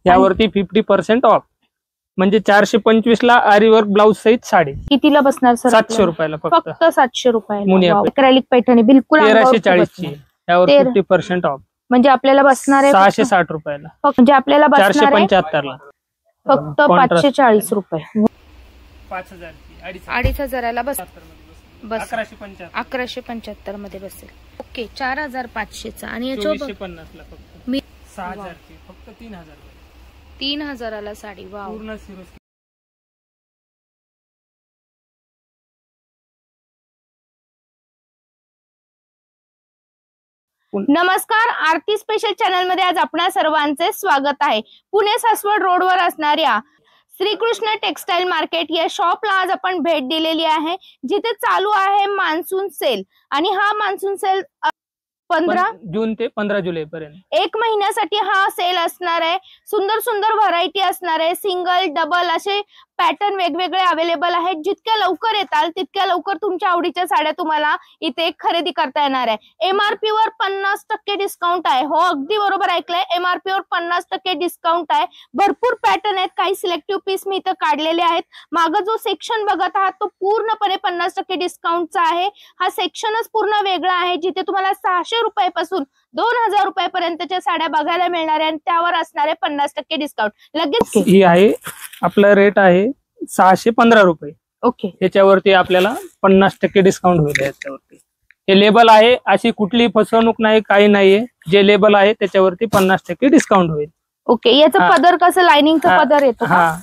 यावरती 50% ऑफ, म्हणजे 425 ला आरी वर्क ब्लाउज सहित साडी. कितीला बसणार सर? 700 रुपयाला फक्त 700 रुपयाला. मुनिया क्रॅलिक पैठणी बिलकुल 1340 ची, यावर 50% ऑफ. म्हणजे आपल्याला बसणार आहे 660 रुपयाला. म्हणजे आपल्याला बसणार आहे 475 ला फक्त 540 रुपये. 5000 ची 2500 ला बस 1175 मध्ये बसेल. ओके 4500 चा. आणि 2450 ला फक्त 6000 ची फक्त 3000 ला साडी. वाव. पूर्ण सिरोज. नमस्कार, आरती स्पेशल चॅनल मध्ये आज आपणा सर्वांचे स्वागत आहे. पुणे सासवड रोडवर असणाऱ्या श्रीकृष्ण टेक्सटाईल मार्केट या शॉपला आज आपण भेट दिलेली आहे, जिथे चालू आहे मान्सून सेल. आणि हा मान्सून सेल 15 जून ते 15 जुलै पर्यंत 1 महिन्यासाठी हा सेल असणार आहे. सुंदर सुंदर व्हरायटी असणार आहे. सिंगल डबल असे पॅटर्न वेगवेगळे अवेलेबल आहेत. जितक्या लवकर येताल तितक्या लवकर तुमच्या आवडीच्या साड्या तुम्हाला इथे खरेदी करता येणार आहे. एमआरपी वर 50% डिस्काउंट आहे. हो, अगदी बरोबर ऐकलंय, एमआरपी वर 50% डिस्काउंट आहे. भरपूर पॅटर्न आहेत. काही सिलेक्टिव्ह पीस मी इथं काढलेले आहेत. मागे जो सेक्शन बघत आहात तो पूर्णपणे 50% डिस्काउंटचा आहे. हा सेक्शनच पूर्ण वेगळा आहे, जिथे तुम्हाला 600 रुपयापासून 2000 रुपयापर्यंतच्या साड्या बघायला मिळणार आहे. आणि त्यावर असणारे 50% डिस्काउंट. लगेच ही आहे, आपला रेट आहे 615 रुपये. ओके, याच्यावरती आपल्याला 50% डिस्काउंट होईल. याच्यावरती हे लेबल आहे, अशी कुठली फसवणूक नाही, काही नाहीये. जे लेबल आहे त्याच्यावरती 50% डिस्काउंट होईल. ओके, याचा पदर कसं लाइनिंगचा पदर येतो? हा,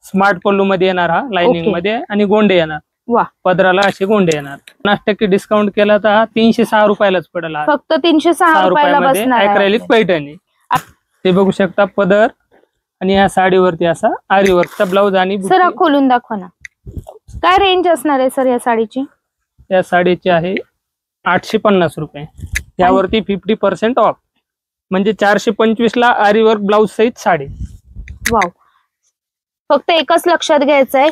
स्मार्ट पल्लू मध्ये येणार, हा लाइनिंग मध्ये, आणि गोंडे येणार. वा, पदराला असे गोंडे येणार. 50% डिस्काउंट केला तर हा 306 रुपयालाच पडेल. फक्त 306 रुपयाला बसणार. अॅक्रेलिक पैठणी ते बघू शकता. पदर आणि या साडीवरती असा आरी वर्कचा ब्लाउज. आणि सर खोलून दाखवा ना, काय रेंज असणार आहे सर या साडीची? या साडीची आहे 850 रुपये. यावरती 50% ऑफ, म्हणजे 425 ला आरी वर्क ब्लाउज सहित साडी. वाव. फक्त एकच लक्षात घ्यायचं आहे,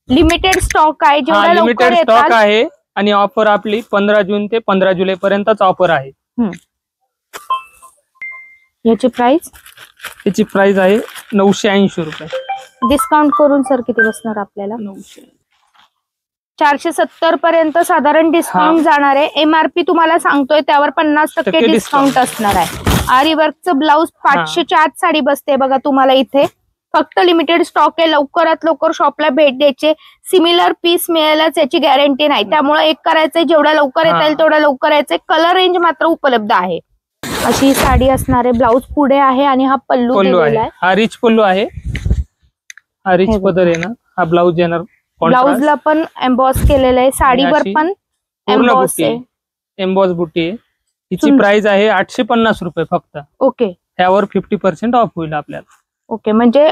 लिमिटेड स्टॉक आहे. जेवढा लिमिटेड स्टॉक आहे. आणि ऑफर आपली 15 जून ते 15 जुलै पर्यंतच ऑफर आहे. याची प्राइस? याची प्राइस आहे 980 रुपये. डिस्काउंट करून सर किती बसणार आपल्याला? 470 पर्यंत साधारण डिस्काउंट जाणार आहे. एमआरपी तुम्हाला सांगतोय त्यावर 50% डिस्काउंट असणार आहे. आरी वर्कचं ब्लाउज 500च्या आत साडी बसते बघा तुम्हाला इथे. फक्त लिमिटेड स्टॉक आहे. लवकरात लवकर शॉपला भेट द्यायचे. सिमिलर पीस मिळायलाच याची गॅरंटी नाही. त्यामुळे एक करायचंय, जेवढ्या लवकर येता येईल तेवढ्या लवकर यायचंय. कलर रेंज मात्र उपलब्ध आहे. अशी साडी असणार आहे. ब्लाउज पुढे आहे आणि हा पल्लू दिलेला आहे. हा रिच पल्लू आहे. हा रिच पदर येणार. हा ब्लाउज येणार. ब्लाउजला पण एम्बॉस केलेलं आहे. साडीवर पण एम्बॉस आहे. एम्बॉस बुट्टी आहे. हिची प्राइस आहे 850 रुपये फक्त. ओके, त्यावर 50% ऑफ होईल आपल्याला. ओके, म्हणजे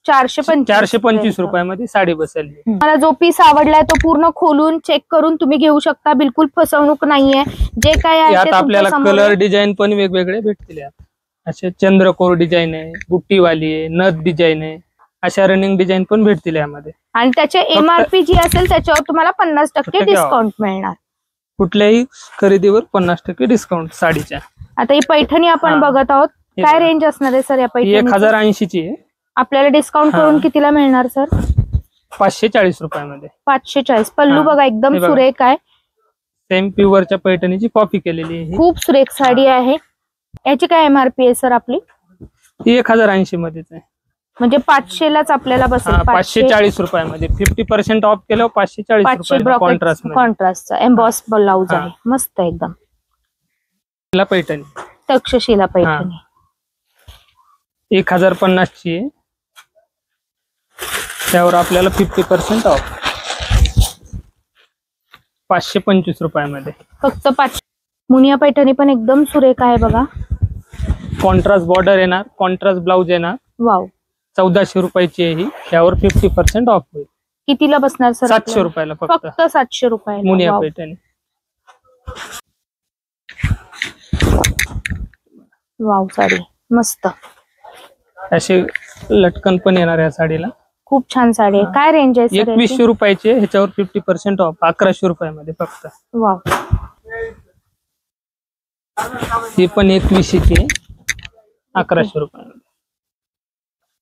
425 रुपयामध्ये साडी बसेल. मला जो पीस आवडलाय तो पूर्ण खोलून चेक करून तुम्ही घेऊ शकता. बिलकुल फसवणूक नाहीये. जे काय आहे यात आपल्याला कलर डिझाईन पण वेगवेगळे भेटतील. असे चंद्रकोर डिझाईन आहे, बुट्टीवाली आहे, नथ डिझाईन आहे, अशा रनिंग डिझाईन पण भेटतील यामध्ये. आणि त्याचे एमआरपी जी असेल त्याच्यावर तुम्हाला 50% डिस्काउंट मिळणार. कुठल्याही खरेदीवर 50% डिस्काउंट साडीच्या. आता ही पैठणी आपण बघत आहोत. काय रेंज असणार आहे सर या पैठणी? 1080 ची आहे. आपल्याला डिस्काउंट करून कितीला मिळणार सर? 540 रुपयामध्ये. 540. पल्लू बघा एकदम सुरेख आहे. सेम प्युअरच्या पैठणीची कॉपी केलेली आहे. खूप सुरेख साडी आहे. याची काय एमआरपी आहे सर आपली? ती 1080 मध्येच आहे. म्हणजे 500 लाच आपल्याला बसेल. 540 रुपयामध्ये 50% ऑफ केलं. 540 रुपये. कॉन्ट्रास्टचा एम्बॉस ब्लाउज आहे. मस्त एकदम. पैठणी तक्षशिला पैठणी 1050 ची आहे. त्यावर आपल्याला 50% ऑफ 525 रुपयामध्ये फक्त 500. मुनिया पैठणी पण एकदम सुरेख आहे बघा. कॉन्ट्रास्ट बॉर्डर येणार. कॉन्ट्रास्ट ब्लाउज येणार. वाव. 1400 रुपयाची आहे ही. त्यावर 50% ऑफ होईल. कितीला बसणार सर? 700 रुपयाला फक्त 700 रुपयाला मुनिया पैठणी. वाव, साडी मस्त. असे लटकन पण येणार या साडीला. खूप छान साडी आहे. काय रेंज आहे? 2100 रुपयाची आहे. ह्याच्यावर 50% ऑफ 1100 रुपयामध्ये फक्त. वाव. ही पण 2100 ची आहे. 1100 रुपयामध्ये.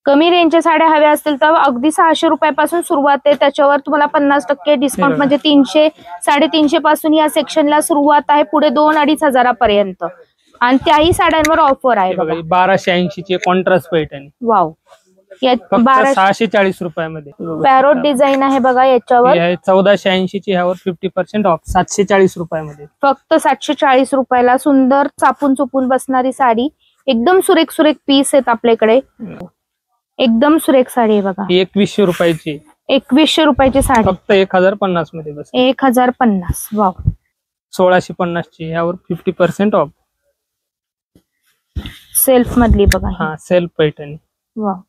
कमी रेंजच्या साड्या हव्या असतील तर अगदी 600 रुपयापासून सुरुवात आहे. त्याच्यावर तुम्हाला 50% डिस्काउंट म्हणजे 300 350 पासून या सेक्शनला सुरुवात आहे. पुढे 2-2.5 हजारापर्यंत आणि त्याही साड्यांवर ऑफर आहे बघा. 1280 ची कॉन्ट्रास्ट पैठणी. वाव, या 640 रुपयामध्ये पॅरोट डिझाईन आहे बघा याच्यावर. 1480 ची ह्यावर 50% ऑफ 740 रुपयामध्ये. फक्त 740 रुपयाला सुंदर चापून चुपून बसणारी साडी. एकदम सुरेख सुरेख पीस आहेत आपल्याकडे. एकदम सुरेख साडी आहे बघा. 2100 रुपयाची. 2100 रुपयाची साडी फक्त 1050 मध्ये बस. 1050. वाव. 1650 ची ह्यावर 50% ऑफ. सेल्फ मधली बघा. हा, सेल्फ पैठणी. वाव.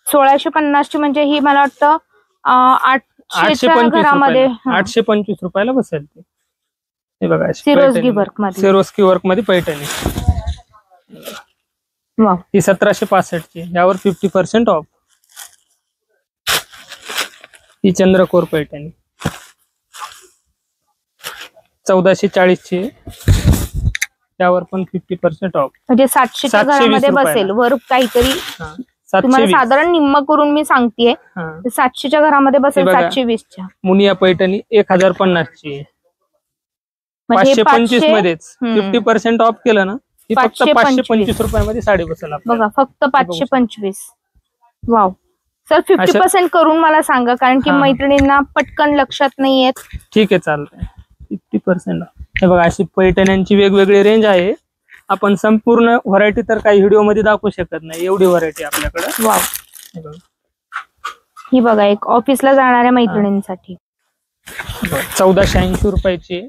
1650 ची म्हणजे ही मला वाटतं 825 घरामध्ये 825 रुपयाला बसेल ते. हे बघा, सिरोस्की वर्क मध्ये. सिरोस्की वर्क मध्ये पैठणी. वाव. ही 1765 ची यावर 50% ऑफ. ही चंद्रकोर पैठणी 1440 ची त्यावर पण 50% ऑफ. म्हणजे 700च्या घरामध्ये बसेल. वर्क काहीतरी तुम्हाला साधारण निम्म करून मी सांगतेय. 700च्या घरामध्ये बसेल. 720 च्या. मुनिया पैठणी 1050 ची. 525 मध्येच 50% ऑफ केलं ना, ही फक्त 525 रुपयामध्ये साडी बसेल बघा. फक्त 525. वाव. सर 50% करून मला सांगा, कारण की मैत्रिणींना पटकन लक्षात नाही येत. ठीक आहे, चालतंय. 50%. हे बघा, अशी पैठण्यांची वेगवेगळी रेंज आहे. आपण संपूर्ण व्हरायटी तर काही व्हिडिओ मध्ये दाखवू शकत नाही, एवढी व्हरायटी आपल्याकडे. वाव. ही बघा, एक ऑफिसला जाणाऱ्या मैत्रिणींसाठी 1480 रुपयाची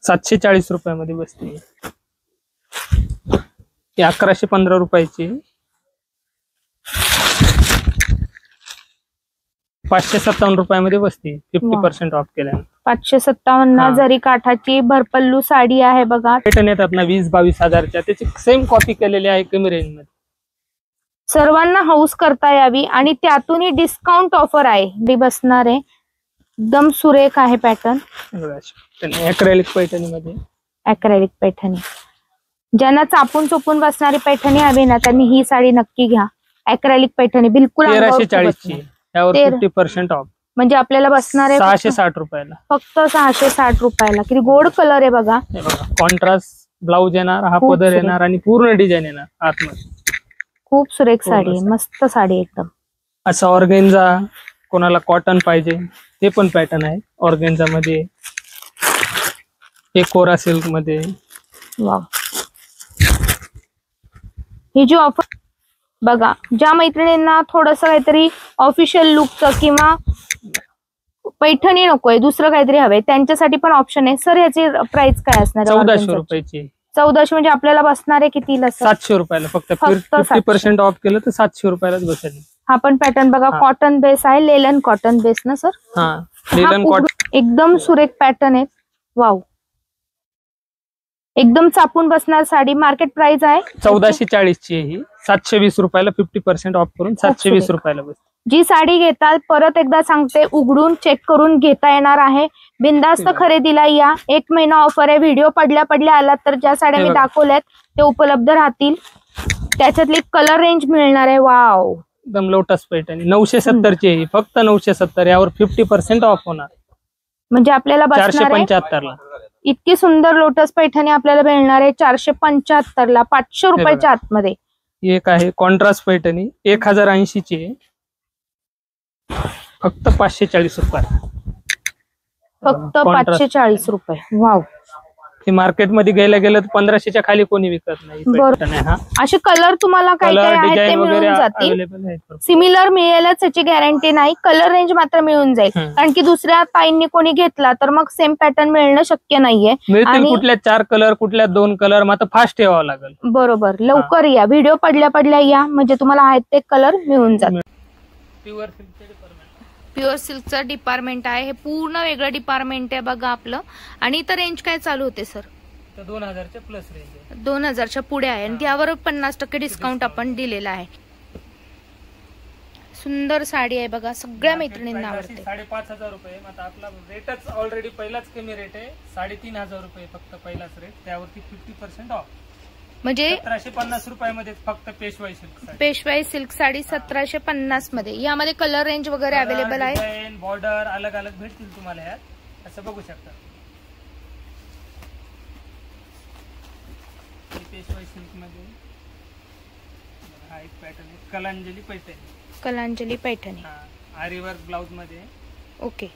740 रुपयामध्ये बसते. 1115 रुपयाची 557 रुपयामध्ये बसते. 50% ऑफ केल्याने 557. जरी काठाची भरपल्लू साडी आहे बघा. पैठणी येतात ना 20-22 हजारच्या, त्याची सेम कॉपी केलेली आहे कमी रेंज मध्ये. सर्वांना हाऊस करता यावी आणि त्यातूनही डिस्काउंट ऑफर आहे. बसणार आहे. एकदम सुरेख आहे पॅटर्न. अॅक्रेलिक पैठणी मध्ये. अॅक्रेलिक पैठणी. ज्यांना चापून चोपून बसणारी पैठणी हवी ना, त्यांनी ही साडी नक्की घ्या. अॅक्रेलिक पैठणी बिलकुल 1340 ची त्यावर 50% ऑफ. म्हणजे आपल्याला बसणार आहे 660 रुपयाला. फक्त 660 रुपयाला. किती गोड कलर आहे बघा. कॉन्ट्रास्ट ब्लाउज येणार, हा पदर येणार आणि पूर्ण डिझाईन येणार आतमध्ये. खूप सुरेख साडी आहे. मस्त साडी एकदम. असं ऑर्गेन्झा, कोणाला कॉटन पाहिजे ते पण पॅटर्न आहे ऑर्गेन्झा मध्ये. हे कोरा सिल्क मध्ये. वाव. ही जी ऑफर बघा, ज्या मैत्रिणींना थोडस काहीतरी ऑफिशियल लुकचं किंवा पैठणी नकोय, दुसरं काहीतरी हवंय, त्यांच्यासाठी पण ऑप्शन आहे. सर याची प्राइस काय असणार? 1400 रुपयाची. 1400 म्हणजे आपल्याला बसणार आहे कितीला? 700 रुपयाला. फक्त 50% ऑफ केलं तर 700 रुपयालाच बसेल. हा पण पॅटर्न बघा, कॉटन बेस आहे. लेलन कॉटन बेस ना सर? हा, लेलन कॉटन. एकदम सुरेख पॅटर्न आहे. वाव. एकदम चापून बसणार साडी. मार्केट प्राइस आहे 1440 ची. ही 720 रुपयाला 50% ऑफ करून 720 रुपयाला बसते. जी साडी घेताल, परत एकदा सांगते, उघडून चेक करून घेता येणार आहे. बिंदास्त खरेदीला या. 1 महिना ऑफर आहे. व्हिडिओ पडल्या आलात तर ज्या साड्या मी दाखवल्यात ते उपलब्ध राहतील. त्याच्यातली कलर रेंज मिळणार आहे. वाव. एकदम लोटस पैठणी 970 ची. फक्त 970. यावर 50% ऑफ होणार. म्हणजे आपल्याला 475 ला इतकी सुंदर लोटस पैठणी आपल्याला मिळणार आहे 475 ला. 500 रुपयाच्या आतमध्ये. एक आहे कॉन्ट्रास्ट पैठणी 1080 ची. फक्त 540 रुपये. फक्त 540 रुपये. वाव. हे मार्केटमध्ये गेलं तर 1500च्या खाली कोणी विकत नाही. असे कलर तुम्हाला काही काही आहेत ते मिळून जातील. सिमिलर मिळेलच याची गॅरंटी नाही. कलर रेंज मात्र मिळून जाईल. कारण की दुसऱ्या ताईंनी कोणी घेतला तर मग सेम पॅटर्न मिळणं शक्य नाहीये. कुठल्या 4 कलर, कुठल्या 2 कलर, मात्र फास्ट ठेवावं लागेल. बरोबर. लवकर या. व्हिडिओ पडल्या या. म्हणजे तुम्हाला आहेत ते कलर मिळून जातील. प्युअर सिल्कचं डिपार्टमेंट आहे. हे पूर्ण वेगळं डिपार्टमेंट आहे बघा आपलं. आणि इथं रेंज काय चालू होते सर? 2000च्या प्लस रेंज. 2000च्या पुढे आहे. आणि त्यावर 50% डिस्काउंट आपण दिलेला आहे. सुंदर साडी आहे बघा. सगळ्या मैत्रिणींना आवडते. 5500 रुपये. आता आपला रेटच ऑलरेडी पहिलाच कमी रेट आहे. 3500 रुपये फक्त पहिलाच रेट. त्यावरती 50% ऑफ. म्हणजे 1750 रुपयामध्ये फक्त पेशवाई सिल्क साडी. पेशवाई सिल्क साडी 1750 मध्ये. यामध्ये कलर रेंज वगैरे अवेलेबल आहे. बॉर्डर अलग अलग भेटतील तुम्हाला ह्यात, असं बघू शकता. पेशवाई सिल्क मध्ये हा एक पॅटर्न आहे, कलांजली पैठणी. कलांजली पैठणी. आरी वर्क ब्लाउज मध्ये. ओके.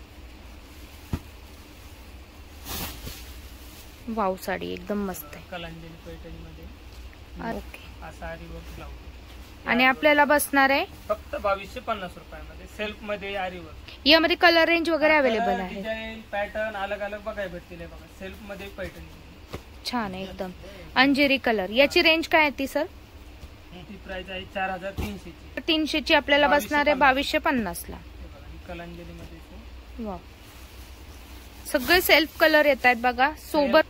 वाव, साडी एकदम मस्त आहे. कलांजली पैठणी मध्ये. ओके. असा आरी वर्क ब्लाउज. आणि आपल्याला बसणार आहे फक्त 2250 रुपयामध्ये सेल्फ मध्ये आरी वर्क. यामध्ये कलर रेंज वगैरे अवेलेबल आहे. डिझाईन पॅटर्न अलग अलग बघायला भेटतील. बघा सेल्फ मध्ये पैठणी छान आहे एकदम. अंजेरी कलर. याची रेंज काय आहे ती सर? ती प्राइस आहे 4300 ची. 300 ची आपल्याला बसणार आहे 2250 ला. कलांजली मध्ये. वाव, सगळे सेल्फ कलर येत आहेत बघा. सोबत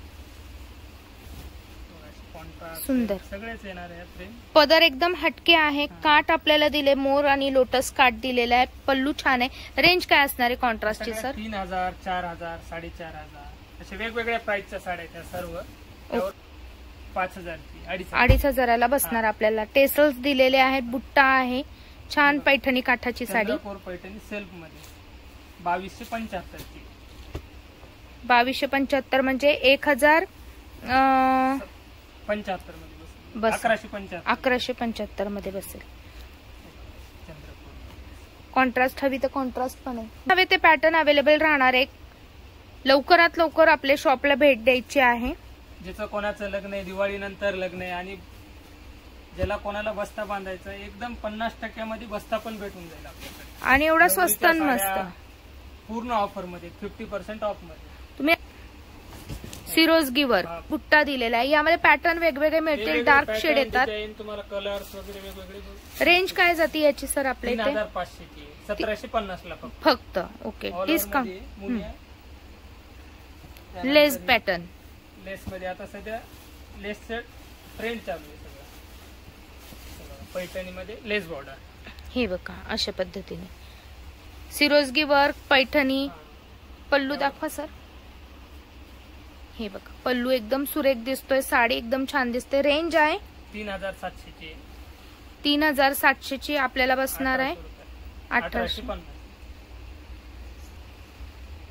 सुंदर सगळेच येणार आहे फ्रेम. पदर एकदम हटके आहे. काठ आपल्याला दिले मोर आणि लोटस काठ दिलेला आहे. पल्लू छान आहे. रेंज काय असणार आहे कॉन्ट्रास्टची सर? 3000, 4000, 4500 असे वेगवेगळ्या प्राइसच्या साड्या त्या सर्व. 5000 ची 2500 बसणार आपल्याला. टेसल्स दिलेले आहेत. बुट्टा आहे. छान पैठणी काठाची साडी. पैठणी सेल्फ मध्ये 2275 ची. 2275 म्हणजे 1075 मध्ये बस. 1175 मध्ये बसेल. कॉन्ट्रास्ट हवी तर कॉन्ट्रास्ट पण आहे. हवे ते पॅटर्न अवेलेबल राहणार आहे. लवकरात लवकर आपल्या शॉपला भेट द्यायची आहे. ज्याचं कोणाचं लग्न आहे, दिवाळी नंतर लग्न आहे आणि ज्याला कोणाला बस्ता बांधायचा, एकदम 50% मध्ये बस्ता पण भेटून जाईल आपल्याकडे. आणि एवढा स्वस्त मस्त पूर्ण ऑफर मध्ये 50% ऑफ मध्ये. तुम्ही सिरोजगीवर बुट्टा दिलेला आहे. यामध्ये पॅटर्न वेगवेगळे मिळतील. डार्क शेड येतात. तुम्हाला कलर्स वगैरे वेगवेगळे. रेंज काय जाते याची सर आपल्या इथे? 3500 ची. 1750 ला फक्त. ओके. डिस्काउंट. लेस पॅटर्न. लेस मध्ये आता सध्या लेस ट्रेंड चालू आहे सगळं. पैठणी मध्ये लेस बॉर्डर. हे बघा अशा पद्धतीने सिरोजगी वर्क पैठणी. पल्लू दाखवा सर. हे बघा पल्लू एकदम सुरेख दिसतोय. साडी एकदम छान दिसते. रेंज आहे 3700 ची. 3700 ची आपल्याला बसणार आहे 1850.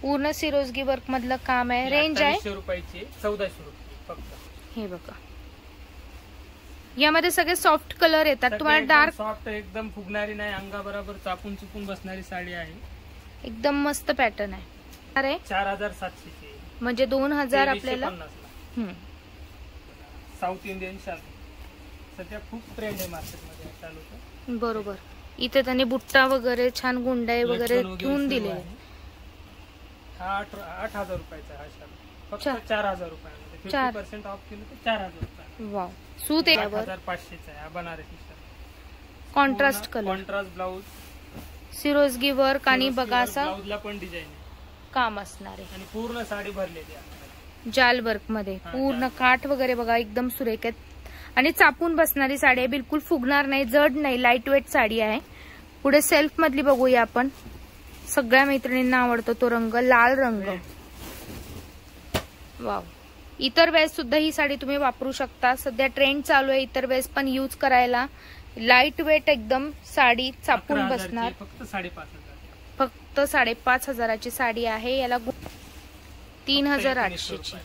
पूर्ण सिरोजगी वर्क मधलं काम आहे. रेंज आहे 2800 रुपयाची. 1400 रुपये फक्त. हे बघा यामध्ये सगळे सॉफ्ट कलर येतात. तुम्हाला डार्क सॉफ्ट एकदम फुगणारी नाही, अंगा बरोबर चापून चुपून बसणारी साडी आहे. एकदम मस्त पॅटर्न आहे. अरे 4700 ची. म्हणजे 2000 आपल्याला. साऊथ इंडियन शालू सध्या खूप ट्रेंड आहे मार्केटमध्ये चालू. बरोबर. इथे त्यांनी बुट्टा वगैरे छान गुंडाई वगैरे घेऊन दिले. हा 8000 रुपयाचा हा शालू. फक्त 4000 रुपयामध्ये 50% ऑफ केलं तर 4000 रुपये. वाव. सूत 8500 चा आहे. बनारसी शालू. Contrast colour. Contrast blouse. सिरोजगी वर्क आणि बघा असा ब्लाउजला पण डिझाईन काम असणार आहे. आणि पूर्ण साडी भरलेली आहे जाल वर्क मध्ये. पूर्ण काठ वगैरे बघा एकदम सुरेख आहेत. आणि चापून बसणारी साडी आहे. बिलकुल फुगणार नाही, जड नाही, लाईट वेट साडी आहे. पुढे सेल्फ मधली बघूया आपण. सगळ्या मैत्रिणींना आवडतो तो रंग, लाल रंग. वाव. इतर वेळेस सुद्धा ही साडी तुम्ही वापरू शकता. सध्या ट्रेंड चालू आहे इतर वेळेस पण यूज करायला. लाईट वेट एकदम साडी, चापून बसणार. फक्त 5500. फक्त 5500 ची साडी आहे. याला 3800 ची.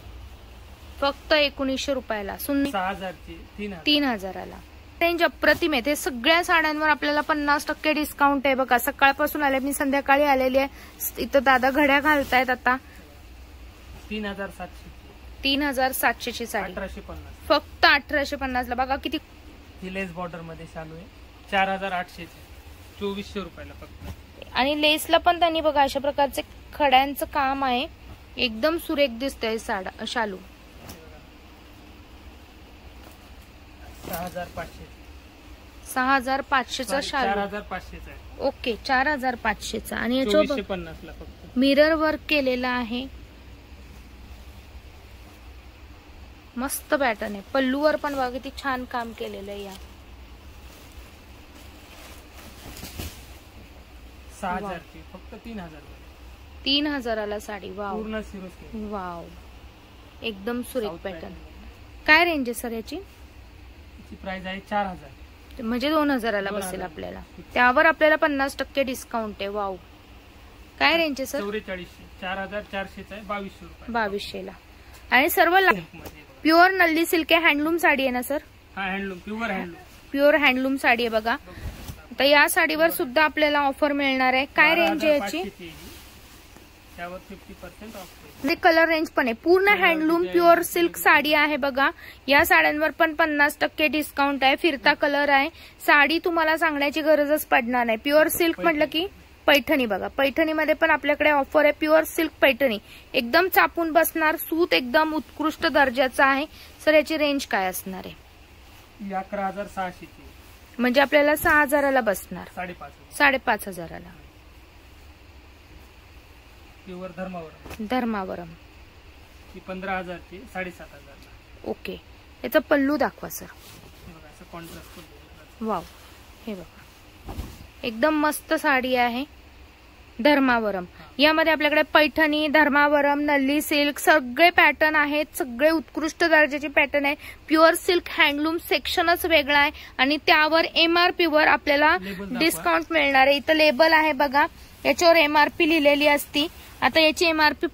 फक्त 1900 रुपयाला. 6000 ची 3000 ला. रेंज अप्रतिम आहे. ते सगळ्या साड्यांवर आपल्याला 50% डिस्काउंट आहे. बघा सकाळपासून आले, मी संध्याकाळी आलेली आहे. इथं दादा घड्या घालतायत आता. 3700 ची साडी 1850. फक्त 1850 ला. बघा किती. लेस बॉर्डर मध्ये चालू आहे. 4800 ची. 2400 रुपयाला फक्त. आणि लेसला पण त्यांनी बघा अशा प्रकारचे खड्यांचं काम आहे. एकदम सुरेख दिसतंय साडा शालू. 6500 चा शालू. 4500 चा. ओके 4500 चा. आणि 2450 ला फक्त. मिरर वर्क केलेला आहे. मस्त पॅटर्न आहे. पल्लूवर पण बघा किती छान काम केलेलं आहे. या 6000 ची. फक्त 3000 ला साडी. वाव. पूर्ण सिरोस्की. वाव. एकदम सुरेख पॅटर्न. काय रेंज आहे सर याची? त्याची प्राइस आहे 4000, म्हणजे 2000ला बसेल 2000. आपल्याला. त्यावर आपल्याला 50% डिस्काउंट आहे. वाव, काय रेंज आहे सर? 4400, 4400 आहे, 2200 रुपये. 2200ला. आणि सर्व मध्ये बघा. प्युअर नल्ली सिल्क आहे, हँडलूम साडी आहे ना सर? हा handloom, pure handloom. Pure handloom sari आहे बघा. तर या साडीवर सुद्धा आपल्याला ऑफर मिळणार आहे. काय रेंज आहे याची? 12,500 ची आहे ही. त्यावर 50% ऑफ आहे. म्हणजे कलर रेंज पण आहे. पूर्ण हँडलूम प्युअर सिल्क साडी आहे बघा. या साड्यांवर पण 50% डिस्काउंट आहे. फिरता कलर आहे. साडी तुम्हाला सांगण्याची गरजच पडणार नाही. प्युअर सिल्क म्हटलं की पैठणी बघा. पैठणीमध्ये पण आपल्याकडे ऑफर आहे. प्युअर सिल्क पैठणी एकदम चापून बसणार, सूत एकदम उत्कृष्ट दर्जाचा आहे. सर याची रेंज काय असणार आहे? 11,600 ची, म्हणजे आपल्याला 6000ला बसणार. 5,500. 5,500ला. प्युअर धर्मावरम, धर्मावरम. ही 15,000 ची, 7,500. ओके. याचा पल्लू दाखवा सर. हे बघा असं कॉन्ट्रास्ट. वाव, हे बघा एकदम मस्त साडी आहे. धर्मावरम. यामध्ये आपल्याकडे पैठणी, धर्मावरम, नल्ली सिल्क सगळे पॅटर्न आहेत. सगळे उत्कृष्ट दर्जाचे पॅटर्न आहे. प्युअर सिल्क हँडलूम सेक्शनच वेगळा आहे आणि त्यावर MRP वर आपल्याला डिस्काउंट मिळणार आहे. इथं लेबल आहे बघा, याच्यावर MRP लिहिलेली असती. आता याची MRP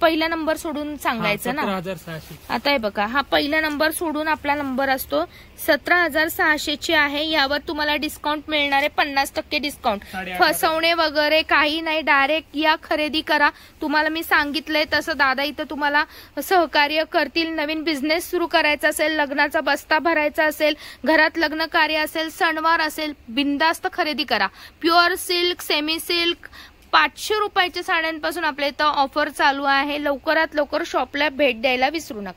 पहिला नंबर सोडून सांगायचं ना. 17,600. आता हे बघा, हा पहिला नंबर सोडून आपला नंबर असतो. 17,600 ची आहे. यावर तुम्हाला डिस्काउंट मिळणार आहे, 50% डिस्काउंट. फसवणे वगैरे काही नाही. डायरेक्ट या, खरेदी करा. तुम्हाला मी सांगितलंय तसं दादा इथं तुम्हाला सहकार्य करतील. नवीन बिझनेस सुरू करायचा असेल, लग्नाचा बस्ता भरायचा असेल, घरात लग्न कार्य असेल, सणवार असेल, बिंदास्त खरेदी करा. प्युअर सिल्क, सेमी सिल्क 500 रुपयाच्या साड्यांपासून आपल्या इथं ऑफर चालू आहे. लवकरात लवकर शॉपला भेट द्यायला विसरू नका.